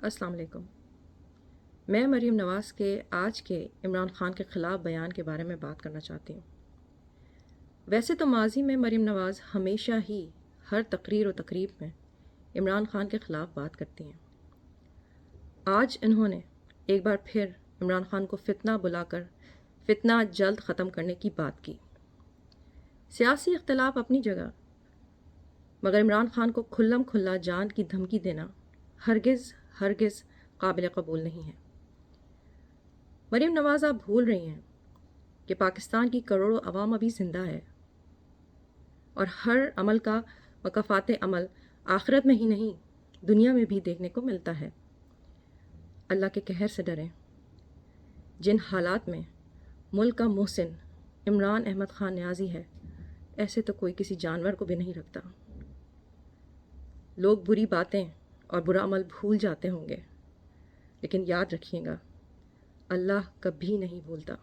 السلام علیکم۔ میں مریم نواز کے آج کے عمران خان کے خلاف بیان کے بارے میں بات کرنا چاہتی ہوں۔ ویسے تو ماضی میں مریم نواز ہمیشہ ہی ہر تقریر و تقریب میں عمران خان کے خلاف بات کرتی ہیں۔ آج انہوں نے ایک بار پھر عمران خان کو فتنہ بلا کر فتنہ جلد ختم کرنے کی بات کی۔ سیاسی اختلاف اپنی جگہ، مگر عمران خان کو کھلم کھلا جان کی دھمکی دینا ہرگز قابل قبول نہیں ہے۔ مریم نواز آپ بھول رہی ہیں کہ پاکستان کی کروڑوں عوام ابھی زندہ ہے اور ہر عمل کا مکافات عمل آخرت میں ہی نہیں دنیا میں بھی دیکھنے کو ملتا ہے۔ اللہ کے قہر سے ڈریں۔ جن حالات میں ملک کا محسن عمران احمد خان نیازی ہے، ایسے تو کوئی کسی جانور کو بھی نہیں رکھتا۔ لوگ بری باتیں اور برا عمل بھول جاتے ہوں گے، لیکن یاد رکھیے گا، اللہ کبھی نہیں بھولتا۔